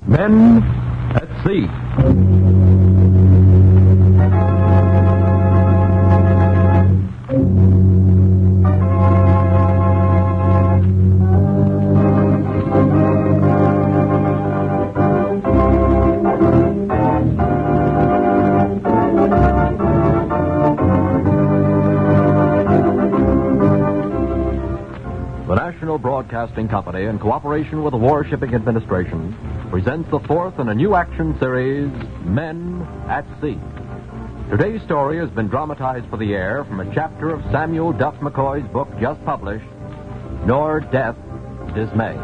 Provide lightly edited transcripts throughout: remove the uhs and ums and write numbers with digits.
Men at Sea. The National Broadcasting Company, in cooperation with the War Shipping Administration, presents the fourth in a new action series, Men at Sea. Today's story has been dramatized for the air from a chapter of Samuel Duff McCoy's book just published, Nor Death Dismay.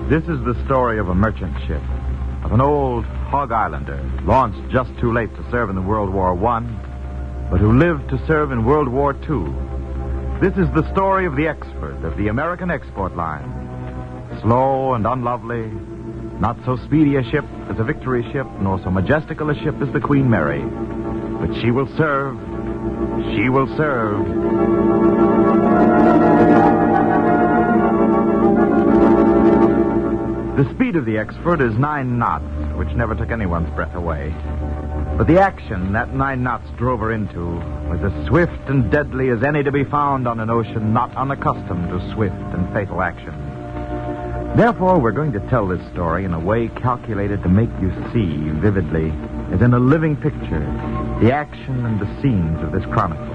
This is the story of a merchant ship, of an old hog islander, launched just too late to serve in the World War I, but who lived to serve in World War II. This is the story of the expert of the American export line. Slow and unlovely, not so speedy a ship as a Victory ship, nor so majestical a ship as the Queen Mary. But she will serve. She will serve. The speed of the expert is 9 knots, which never took anyone's breath away. But the action that 9 knots drove her into was as swift and deadly as any to be found on an ocean not unaccustomed to swift and fatal action. Therefore, we're going to tell this story in a way calculated to make you see vividly, as in a living picture, the action and the scenes of this chronicle.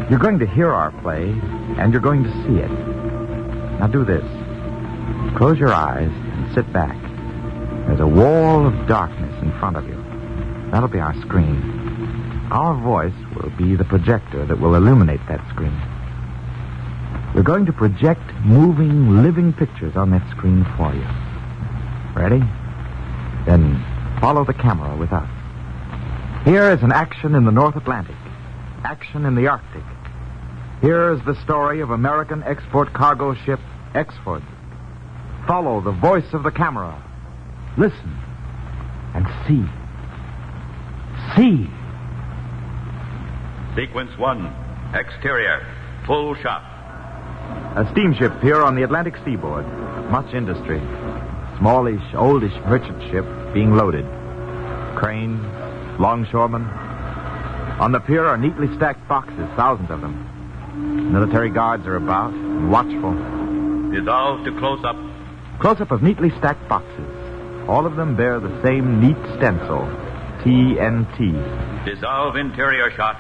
You're going to hear our play, and you're going to see it. Now do this. Close your eyes and sit back. There's a wall of darkness in front of you. That'll be our screen. Our voice will be the projector that will illuminate that screen. We're going to project moving, living pictures on that screen for you. Ready? Then follow the camera with us. Here is an action in the North Atlantic. Action in the Arctic. Here is the story of American export cargo ship Exford. Follow the voice of the camera. Listen and see. See. Sequence 1. Exterior. Full shot. A steamship here on the Atlantic seaboard. Much industry. Smallish, oldish merchant ship being loaded. Cranes, longshoremen. On the pier are neatly stacked boxes, thousands of them. Military guards are about and watchful. Dissolve to close-up. Close-up of neatly stacked boxes. All of them bear the same neat stencil, TNT. Dissolve interior shot.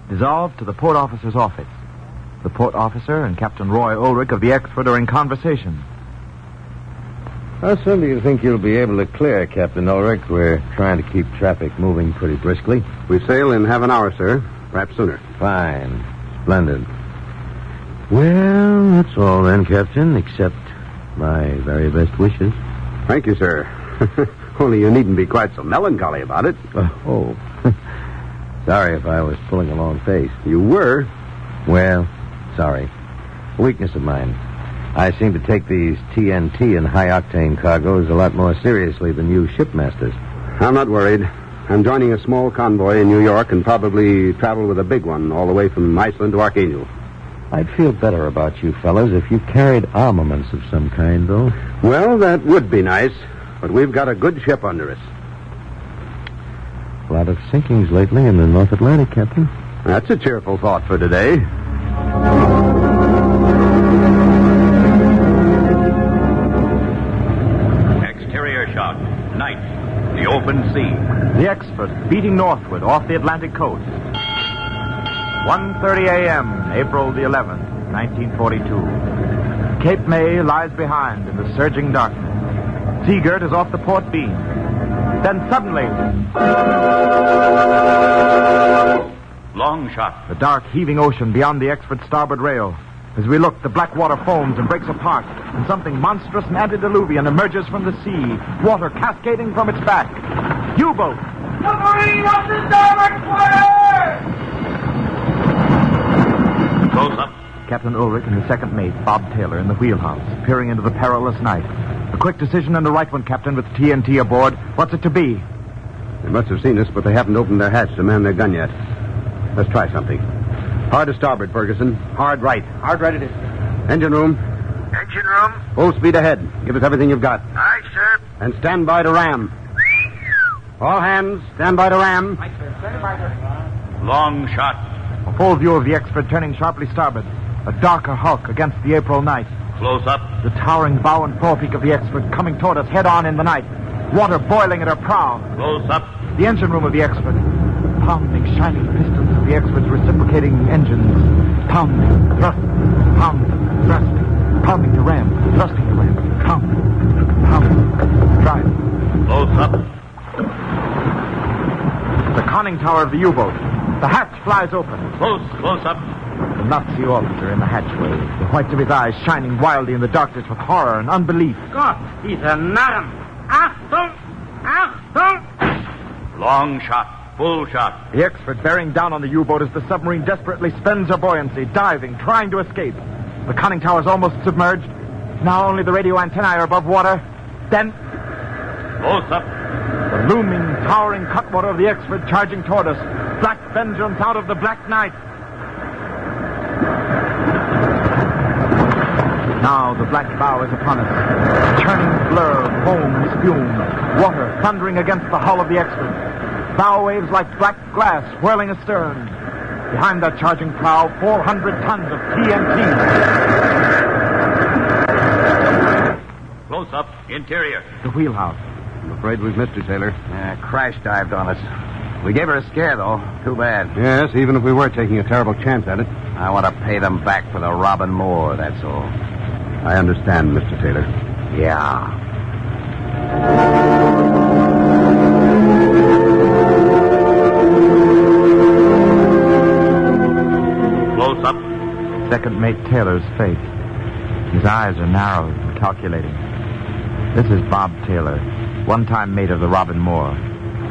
Dissolve to the port officer's office. The port officer and Captain Roy Ulrich of the Exford are in conversation. How soon do you think you'll be able to clear, Captain Ulrich? We're trying to keep traffic moving pretty briskly. We sail in half an hour, sir. Perhaps sooner. Fine. Splendid. Well, that's all then, Captain, except my very best wishes. Thank you, sir. Only you needn't be quite so melancholy about it. Oh. Sorry if I was pulling a long face. You were. Well, sorry. Weakness of mine. I seem to take these TNT and high-octane cargoes a lot more seriously than you shipmasters. I'm not worried. I'm joining a small convoy in New York and probably travel with a big one all the way from Iceland to Archangel. I'd feel better about you fellows if you carried armaments of some kind, though. Well, that would be nice, but we've got a good ship under us. A lot of sinkings lately in the North Atlantic, Captain. That's a cheerful thought for today. Exterior shot. Night. The open sea. The Exford beating northward off the Atlantic coast. 1:30 a.m., April the 11th, 1942. Cape May lies behind in the surging darkness. Seagirt is off the port beam. Then suddenly... Long shot. The dark, heaving ocean beyond the Exford starboard rail. As we look, the black water foams and breaks apart, and something monstrous and antediluvian emerges from the sea, water cascading from its back. U-boat! Submarine up to starboard quarter! Close up. Captain Ulrich and the second mate, Bob Taylor, in the wheelhouse, peering into the perilous night. A quick decision and the right one, Captain, with TNT aboard. What's it to be? They must have seen us, but they haven't opened their hatch to man their gun yet. Let's try something. Hard to starboard, Ferguson. Hard right. Hard right it is. Engine room. Engine room? Full speed ahead. Give us everything you've got. Aye, sir. And stand by to ram. All hands, stand by to ram. Right, sir. Stand by, sir. Long shot. A full view of the expert turning sharply starboard. A darker hulk against the April night. Close up. The towering bow and forepeak of the expert coming toward us head-on in the night. Water boiling at her prow. Close up. The engine room of the expert. Pounding, shining pistons of the expert's reciprocating engines. Pounding, thrusting, pounding, thrusting. Pounding to ram, thrusting to ram. Pounding, pounding, driving. Close up. The conning tower of the U-boat. The hatch flies open. Close up. The Nazi officer in the hatchway, the whites of his eyes shining wildly in the darkness with horror and unbelief. God, he's a narren. Achtung! Achtung! Long shot. Full shot. The expert bearing down on the U-boat as the submarine desperately spends her buoyancy, diving, trying to escape. The conning tower's almost submerged. Now only the radio antennae are above water. Then Close up. the looming, towering cutwater of the expert charging toward us. Black vengeance out of the black night. Now the black bow is upon us. A churning blur of foam, spume, water thundering against the hull of the expert. Bow waves like black glass whirling astern. Behind that charging prow, 400 tons of TNT. Close up. Interior. The wheelhouse. I'm afraid we've missed her, Taylor. Crash dived on us. We gave her a scare, though. Too bad. Yes, even if we were taking a terrible chance at it. I want to pay them back for the Robin Moore, that's all. I understand, Mr. Taylor. Yeah. Close up. Second mate Taylor's face. His eyes are narrowed and calculating. This is Bob Taylor, one-time mate of the Robin Moore,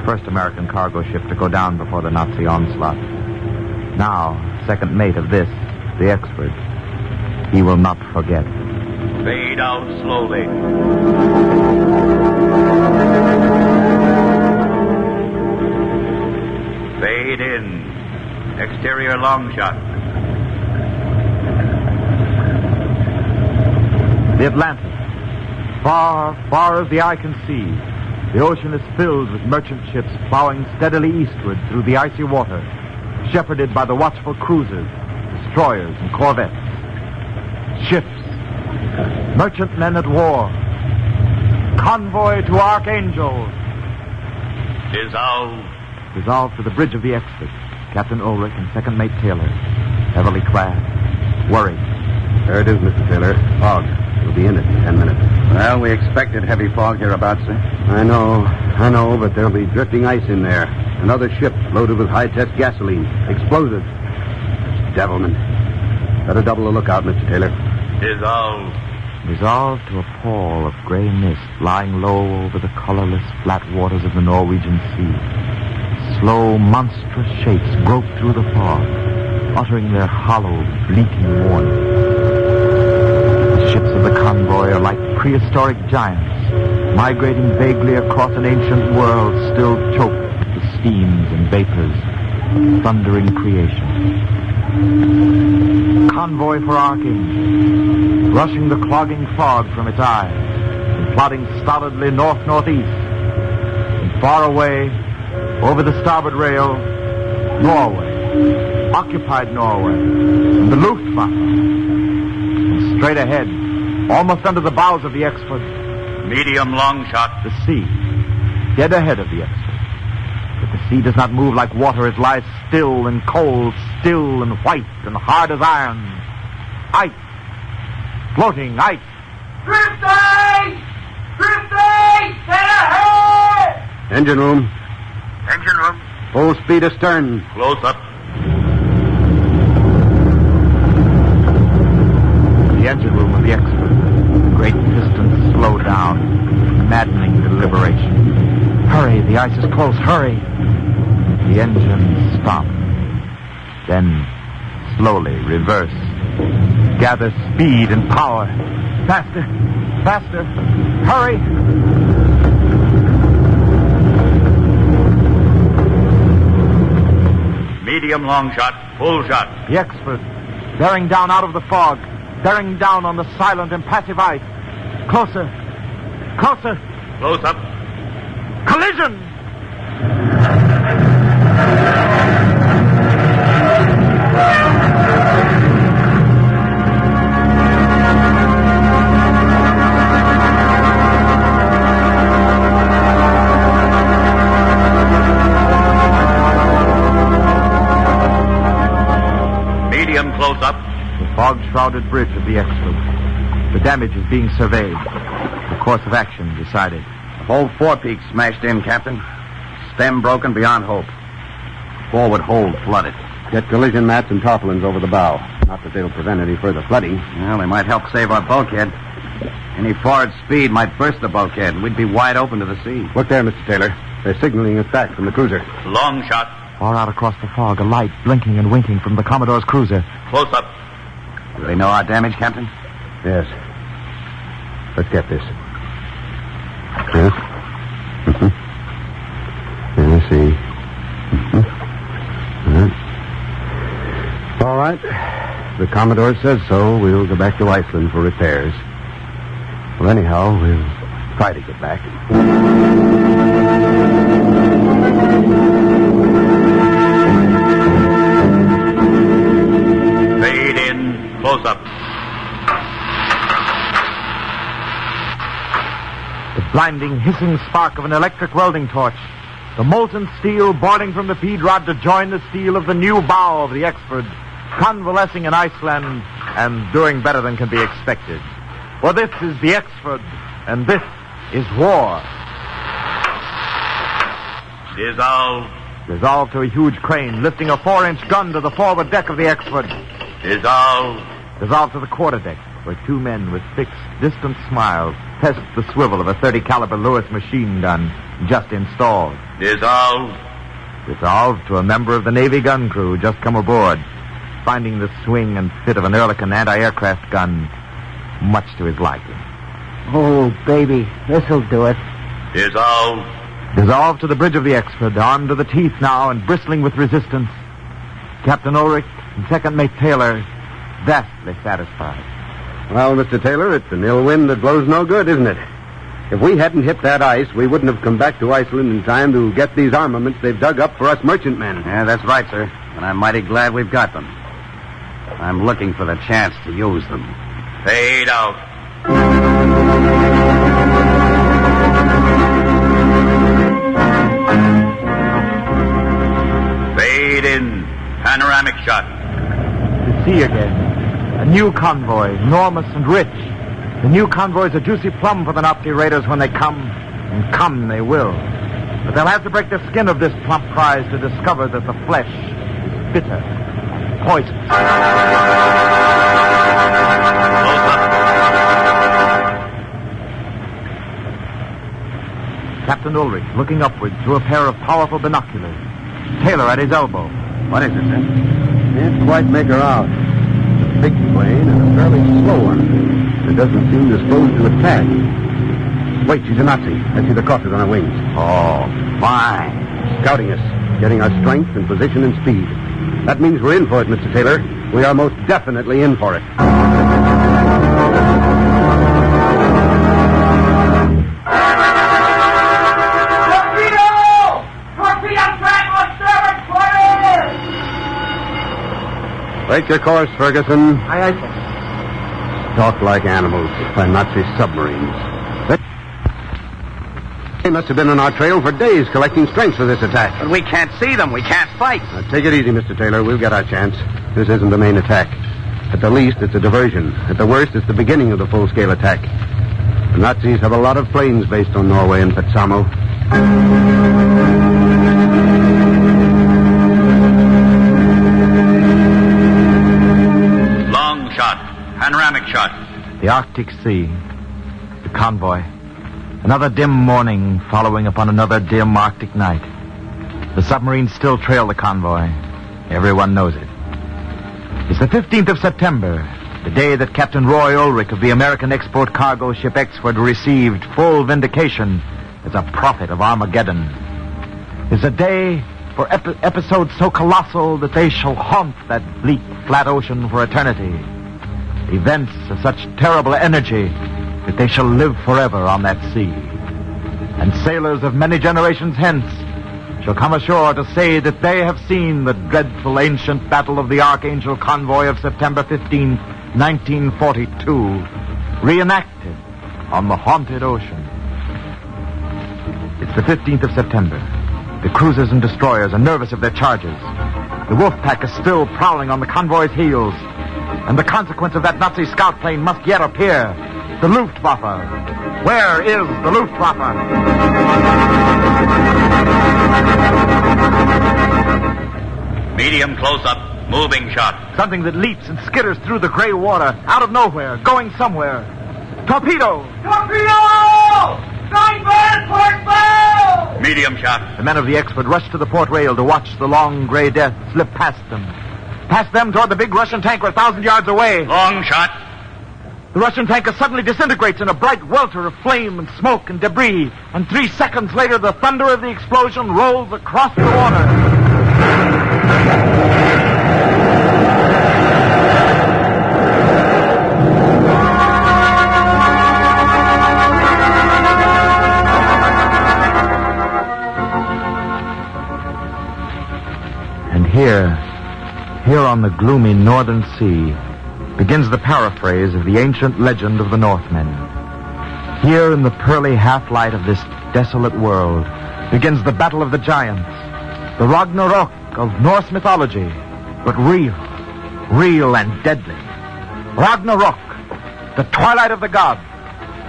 first American cargo ship to go down before the Nazi onslaught. Now, second mate of this, the expert. He will not forget. Fade out slowly. Fade in. Exterior long shot. The Atlantic. Far, far as the eye can see, the ocean is filled with merchant ships plowing steadily eastward through the icy water, shepherded by the watchful cruisers, destroyers, and corvettes. Ships. Merchantmen at war. Convoy to Archangel. Dissolved to the bridge of the expert. Captain Ulrich and second mate Taylor, heavily clad, worried. There it is, Mr. Taylor. Fog. We'll be in it in 10 minutes. Well, we expected heavy fog hereabouts, sir. I know, but there'll be drifting ice in there. Another ship loaded with high-test gasoline. Explosives. Devilment. Better double the lookout, Mr. Taylor. Dissolved to a pall of gray mist lying low over the colorless, flat waters of the Norwegian Sea. Slow, monstrous shapes grope through the fog, uttering their hollow, bleating warning. The ships of the convoy are like prehistoric giants, migrating vaguely across an ancient world still choked with the steams and vapors of thundering creation. Convoy for Archangel, brushing the clogging fog from its eyes and plodding stolidly north-northeast. And far away, over the starboard rail, Norway, occupied Norway, and the Luftwaffe. And straight ahead, almost under the bows of the expert, Medium long shot. the sea, dead ahead of the expert. But the sea does not move like water. It lies still and cold, still and white and hard as iron. Ice. Floating ice. Drift ice! Drift ice! Head ahead! Engine room. Engine room. Full speed astern. Close up. The engine room of the expert. Great pistons slow down. Maddening deliberation. Hurry, the ice is close. Hurry. The engine stopped. Then slowly reverse. Gather speed and power. Faster. Faster. Hurry. Medium long shot, full shot. The expert, bearing down out of the fog, bearing down on the silent, impassive ice. Closer. Closer. Close up. Collision! Medium close up. The fog-shrouded bridge of the expert. The damage is being surveyed. The course of action decided. The whole forepeak smashed in, Captain. Stem broken beyond hope. Forward hold flooded. Get collision mats and tarpaulins over the bow. Not that they'll prevent any further flooding. Well, they might help save our bulkhead. Any forward speed might burst the bulkhead, and we'd be wide open to the sea. Look there, Mr. Taylor. They're signaling us back from the cruiser. Long shot. Far out across the fog, a light blinking and winking from the Commodore's cruiser. Close up. Do they know our damage, Captain? Yes. Let's get this. Yes. Mm-hmm. Let's see. Mm-hmm. All right. The Commodore says so. We'll go back to Iceland for repairs. Well, anyhow, we'll try to get back. Fade in. Close up. The blinding, hissing spark of an electric welding torch. The molten steel boiling from the feed rod to join the steel of the new bow of the expert, convalescing in Iceland and doing better than can be expected. For this is the expert, and this is war. Dissolve. Resolved to a huge crane, lifting a 4-inch gun to the forward deck of the expert. Dissolve. Resolved to the quarterdeck, where two men with fixed, distant smiles test the swivel of a 30 caliber Lewis machine gun just installed. Dissolve. Resolved to a member of the Navy gun crew just come aboard, finding the swing and fit of an Ehrlichen anti-aircraft gun much to his liking. Oh, baby, this'll do it. Dissolve. Dissolved to the bridge of the expert, armed to the teeth now and bristling with resistance. Captain Ulrich and Second Mate Taylor vastly satisfied. Well, Mr. Taylor, it's an ill wind that blows no good, isn't it? If we hadn't hit that ice, we wouldn't have come back to Iceland in time to get these armaments they've dug up for us merchantmen. Yeah, that's right, sir. And I'm mighty glad we've got them. I'm looking for the chance to use them. Fade out. Fade in. Panoramic shot. To sea again. A new convoy, enormous and rich. The new convoy's a juicy plum for the Nazi raiders when they come, and come they will. But they'll have to break the skin of this plump prize to discover that the flesh is bitter, poisonous. Close up. Captain Ulrich looking upward through a pair of powerful binoculars. Taylor at his elbow. What is it, sir? Can't quite make her out. A big plane and a fairly slow one. It doesn't seem disposed to attack. Wait, she's a Nazi. I see the crosses on her wings. Oh, fine. Scouting us, getting our strength and position and speed. That means we're in for it, Mr. Taylor. We are most definitely in for it. Break your course, Ferguson. Aye, aye, sir. Talk like animals by Nazi submarines. They must have been on our trail for days collecting strength for this attack. But we can't see them. We can't fight. Now, take it easy, Mr. Taylor. We'll get our chance. This isn't the main attack. At the least, it's a diversion. At the worst, it's the beginning of the full-scale attack. The Nazis have a lot of planes based on Norway and Petsamo. Long shot. Panoramic shot. The Arctic Sea. The convoy. Another dim morning following upon another dim Arctic night. The submarines still trail the convoy. Everyone knows it. It's the 15th of September, the day that Captain Roy Ulrich of the American export cargo ship Exford received full vindication as a prophet of Armageddon. It's a day for episodes so colossal that they shall haunt that bleak, flat ocean for eternity. Events of such terrible energy that they shall live forever on that sea. And sailors of many generations hence shall come ashore to say that they have seen the dreadful ancient battle of the Archangel convoy of September 15, 1942, reenacted on the haunted ocean. It's the 15th of September. The cruisers and destroyers are nervous of their charges. The wolf pack is still prowling on the convoy's heels. And the consequence of that Nazi scout plane must yet appear. The Luftwaffe. Where is the Luftwaffe? Medium close-up, moving shot. Something that leaps and skitters through the gray water, out of nowhere, going somewhere. Torpedo! Torpedo! Steinberg, port bow! Medium shot. The men of the Exford rush to the port rail to watch the long gray death slip past them. Past them toward the big Russian tanker 1,000 yards away. Long shot. The Russian tanker suddenly disintegrates in a bright welter of flame and smoke and debris. And 3 seconds later, the thunder of the explosion rolls across the water. And here on the gloomy northern sea, begins the paraphrase of the ancient legend of the Northmen. Here in the pearly half-light of this desolate world begins the battle of the giants, the Ragnarok of Norse mythology, but real and deadly. Ragnarok, the twilight of the gods.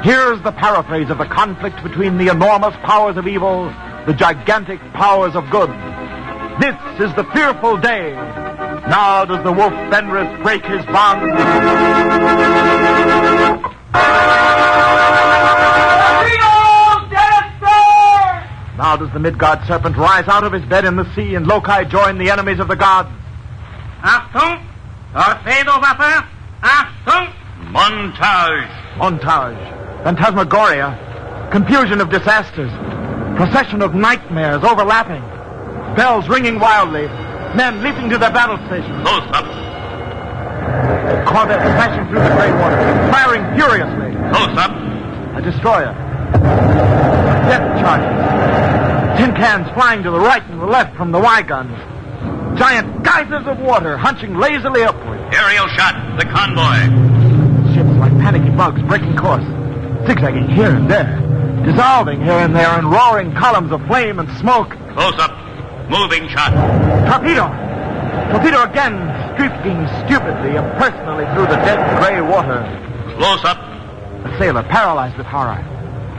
Here's the paraphrase of the conflict between the enormous powers of evil, the gigantic powers of good. This is the fearful day. Now does the wolf Fenris break his bond. Now does the Midgard serpent rise out of his bed in the sea and Loki join the enemies of the gods. Achtung! Torpedowaffe! Achtung! Montage. Phantasmagoria. Confusion of disasters. Procession of nightmares overlapping. Bells ringing wildly. Men leaping to their battle stations. Close up. Corvette smashing through the gray water, firing furiously. Close up. A destroyer. Death charges. Tin cans flying to the right and the left from the Y guns. Giant geysers of water hunching lazily upward. Aerial shot. The convoy. Ships like panicky bugs breaking course, zigzagging here and there, dissolving here and there in roaring columns of flame and smoke. Close up. Moving shot. Torpedo! Torpedo again, streaking stupidly, impersonally through the dead gray water. Close up. The sailor, paralyzed with horror.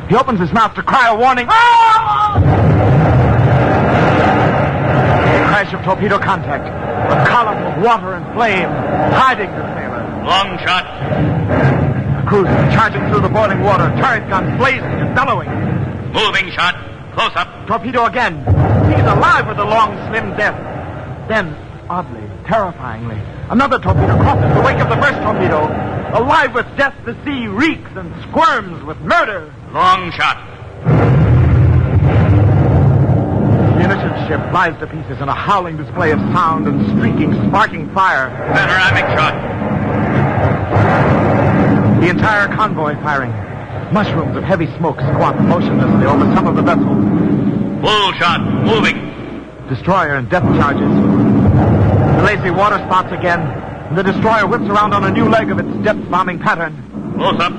He opens his mouth to cry a warning. Ah! Crash of torpedo contact. A column of water and flame, hiding the sailor. Long shot. The cruiser charging through the boiling water, turret guns blazing and bellowing. Moving shot. Close up. Torpedo again. He's alive with the long, slim death. Then, oddly, terrifyingly, another torpedo crosses the wake of the first torpedo. Alive with death, the sea reeks and squirms with murder. Long shot. The munitions ship flies to pieces in a howling display of sound and streaking, sparking fire. Panoramic shot. The entire convoy firing. Mushrooms of heavy smoke squat motionlessly over some of the vessels. Full shot. Moving. Destroyer and depth charges. The lazy water spots again. And the destroyer whips around on a new leg of its depth bombing pattern. Close up.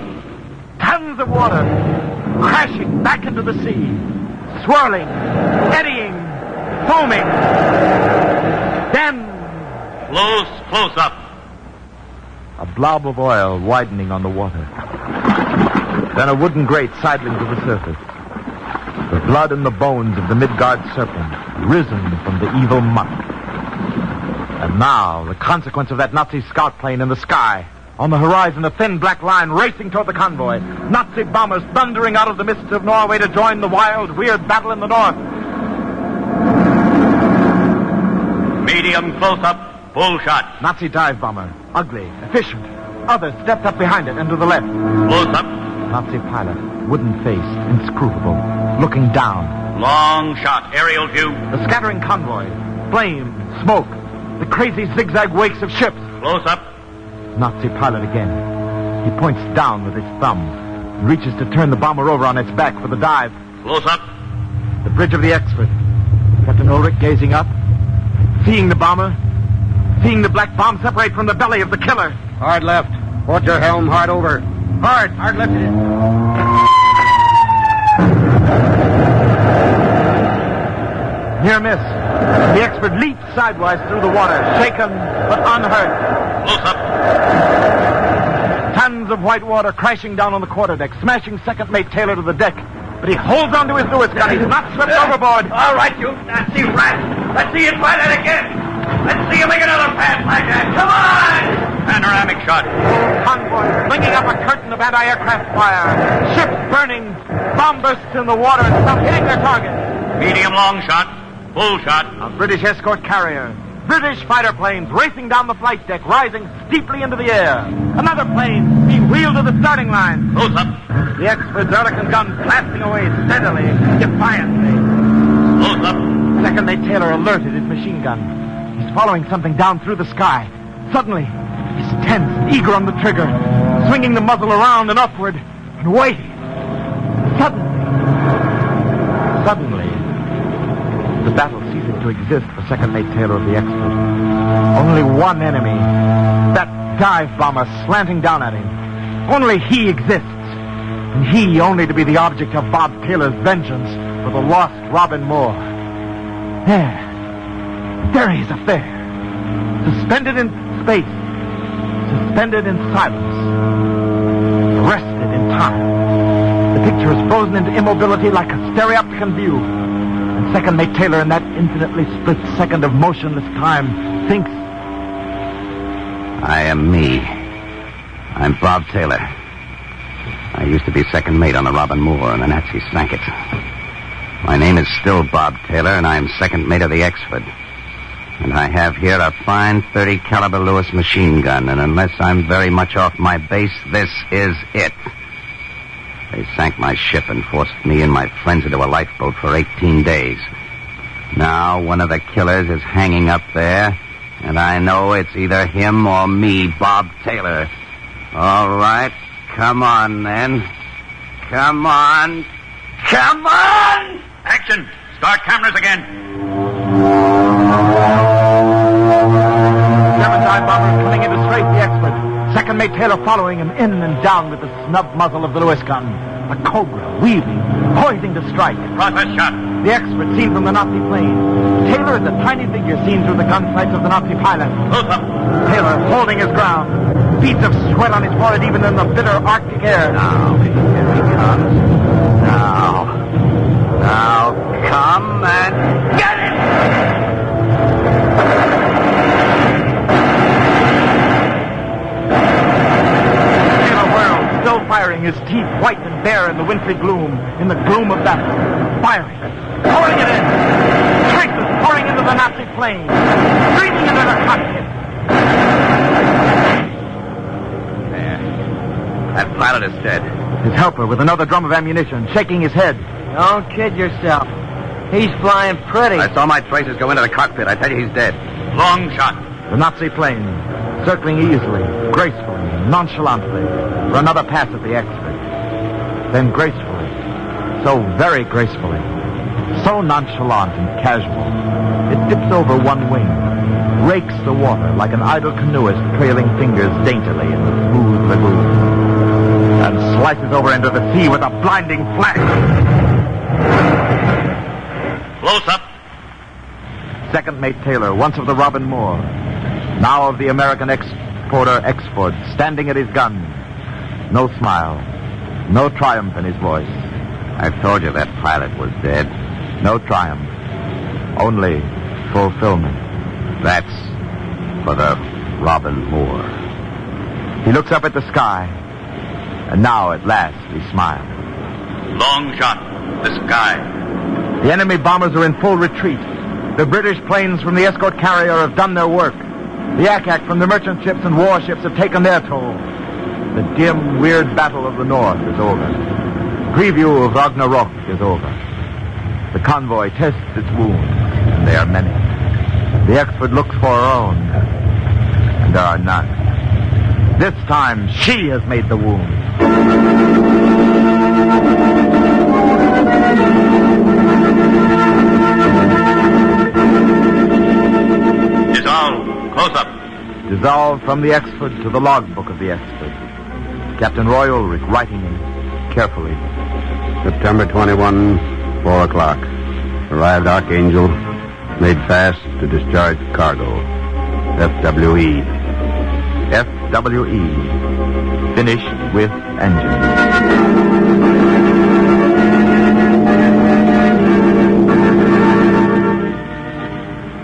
Tons of water crashing back into the sea. Swirling, eddying, foaming. Then... Close up. A blob of oil widening on the water. Then a wooden grate sidling to the surface. The blood and the bones of the Midgard serpent, risen from the evil muck. And now, the consequence of that Nazi scout plane in the sky. On the horizon, a thin black line racing toward the convoy. Nazi bombers thundering out of the mists of Norway to join the wild, weird battle in the north. Medium close up. Full shot. Nazi dive bomber. Ugly. Efficient. Others stepped up behind it and to the left. Close up. Nazi pilot. Wooden face. Inscrutable. Looking down. Long shot. Aerial view. The scattering convoy. Flame. Smoke. The crazy zigzag wakes of ships. Close up. Nazi pilot again. He points down with his thumb. Reaches to turn the bomber over on its back for the dive. Close up. The bridge of the Expert. Captain Ulrich gazing up. Seeing the bomber. Seeing the black bomb separate from the belly of the killer. Hard left. Port your helm hard over. Hard left it is. Near miss. The Expert leaps sidewise through the water, shaken but unhurt. Close up. Tons of white water crashing down on the quarterdeck, smashing second mate Taylor to the deck. But he holds onto his Lewis gun. He's not swept overboard. All right, you nasty rat. Let's see you try that again. Let's see you make another pass like that. Come on! Panoramic shot. Convoy flinging up a curtain of anti-aircraft fire. Ships burning. Bomb bursts in the water and some hitting their target. Medium long shot. Full shot. A British escort carrier. British fighter planes racing down the flight deck, rising steeply into the air. Another plane being wheeled to the starting line. Close up. The Expert's Ehrlichen gun blasting away steadily, defiantly. Close up. Second mate Taylor alerted his machine gun. He's following something down through the sky. Suddenly, he's tense, eager on the trigger, swinging the muzzle around and upward, and waiting. Suddenly, the battle ceases to exist for second mate Taylor of the Expert. Only one enemy, that dive bomber slanting down at him. Only he exists. And he only to be the object of Bob Taylor's vengeance for the lost Robin Moore. There he is up there. Suspended in space. Suspended in silence. Arrested in time. The picture is frozen into immobility like a stereopticon view. And second mate Taylor, in that infinitely split second of motionless time, thinks... I am me. I'm Bob Taylor. I used to be second mate on the Robin Moore, and the Nazis sank it. My name is still Bob Taylor, and I am second mate of the Expert. And I have here a fine 30 caliber Lewis machine gun, and unless I'm very much off my base, this is it. They sank my ship and forced me and my friends into a lifeboat for 18 days. Now one of the killers is hanging up there, and I know it's either him or me, Bob Taylor. All right, come on then. Come on. Come on! Action! Start cameras again. German dive bomber coming into straight the Expert. Second mate Taylor following him in and down with the snub muzzle of the Lewis gun. A cobra, weaving, poising to strike. Process shot. The Expert seen from the Nazi plane. Taylor is a tiny figure seen through the gun sights of the Nazi pilot. Close up. Taylor holding his ground. Beads of sweat on his forehead even in the bitter Arctic air. Now, here he comes. Now, come and get it! Taylor whirled, still firing, his teeth white and bare in the wintry gloom, in the gloom of battle. Firing, pouring it in. Traces pouring into the Nazi plane, streaming into the cockpit. There. That pilot is dead. His helper with another drum of ammunition, shaking his head. Don't kid yourself. He's flying pretty. I saw my tracers go into the cockpit. I tell you, he's dead. Long shot. The Nazi plane, circling easily, gracefully, nonchalantly, for another pass at the Expert. Then gracefully, so very gracefully, so nonchalant and casual, it dips over one wing, rakes the water like an idle canoeist trailing fingers daintily in the smooth lagoon, and slices over into the sea with a blinding flash. Close up. Second mate Taylor, once of the Robin Moore, now of the American exporter Export, standing at his gun. No smile, no triumph in his voice. I told you that pilot was dead. No triumph, only fulfillment. That's for the Robin Moore. He looks up at the sky, and now at last he smiles. Long shot. The sky. The enemy bombers are in full retreat. The British planes from the escort carrier have done their work. The ack from the merchant ships and warships have taken their toll. The dim, weird battle of the North is over. The preview of Ragnarok is over. The convoy tests its wounds, and they are many. The Exford looks for her own, and there are none. This time, she has made the wound. Dissolve. Close up. Dissolved from the Exford to the logbook of the Exford. Captain Roy Ulrich writing in carefully. September 21, 4 o'clock. Arrived Archangel. Made fast to discharge cargo. FWE. FWE. Finished with engine.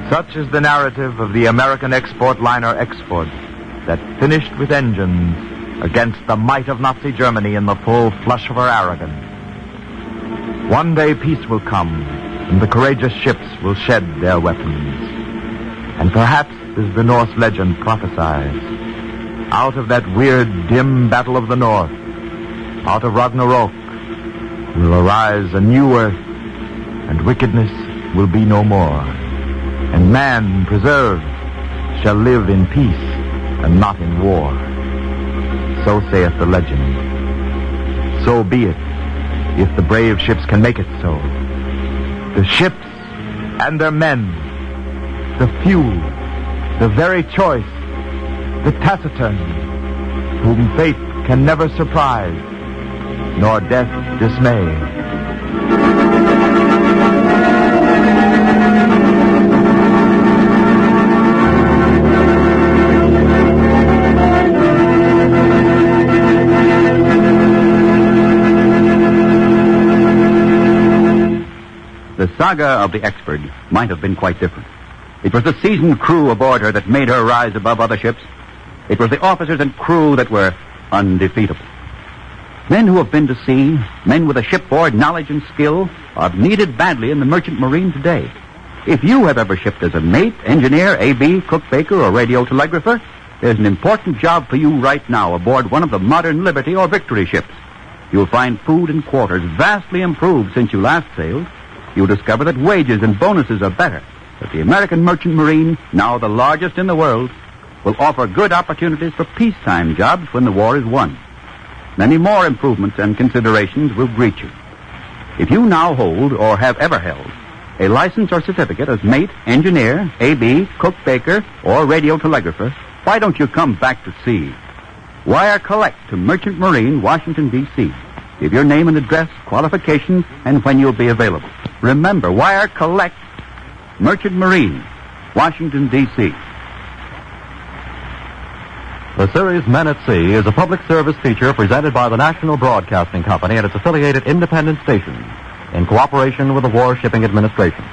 Such is the narrative of the American export liner Export that finished with engines against the might of Nazi Germany in the full flush of her arrogance. One day peace will come, and the courageous ships will shed their weapons. And perhaps, as the Norse legend prophesies, out of that weird, dim battle of the North, out of Ragnarok, will arise a new earth, and wickedness will be no more. And man, preserved, shall live in peace and not in war. So saith the legend. So be it, if the brave ships can make it so. The ships and their men, the few, the very choice, the taciturn, whom fate can never surprise, nor death dismay. The saga of the Expert might have been quite different. It was the seasoned crew aboard her that made her rise above other ships. It was the officers and crew that were undefeatable. Men who have been to sea, men with a shipboard knowledge and skill, are needed badly in the merchant marine today. If you have ever shipped as a mate, engineer, AB, cook, baker, or radio telegrapher, there's an important job for you right now aboard one of the modern Liberty or Victory ships. You'll find food and quarters vastly improved since you last sailed. You'll discover that wages and bonuses are better. That the American merchant marine, now the largest in the world, will offer good opportunities for peacetime jobs when the war is won. Many more improvements and considerations will greet you. If you now hold, or have ever held, a license or certificate as mate, engineer, AB, cook, baker, or radio telegrapher, why don't you come back to sea? Wire collect to Merchant Marine, Washington, D.C. Give your name and address, qualifications, and when you'll be available. Remember, wire collect, Merchant Marine, Washington, D.C. The series Men at Sea is a public service feature presented by the National Broadcasting Company and its affiliated independent stations in cooperation with the War Shipping Administration.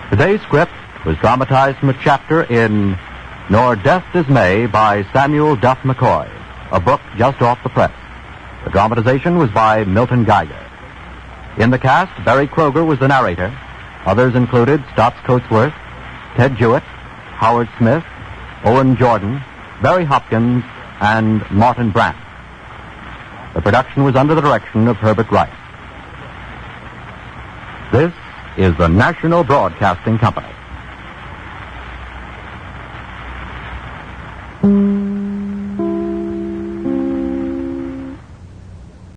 Today's script was dramatized from a chapter in Nor Death Dismay by Samuel Duff McCoy, a book just off the press. The dramatization was by Milton Geiger. In the cast, Barry Kroger was the narrator. Others included Stotts Coatsworth, Ted Jewett, Howard Smith, Owen Jordan, Barry Hopkins, and Martin Brandt. The production was under the direction of Herbert Wright. This is the National Broadcasting Company.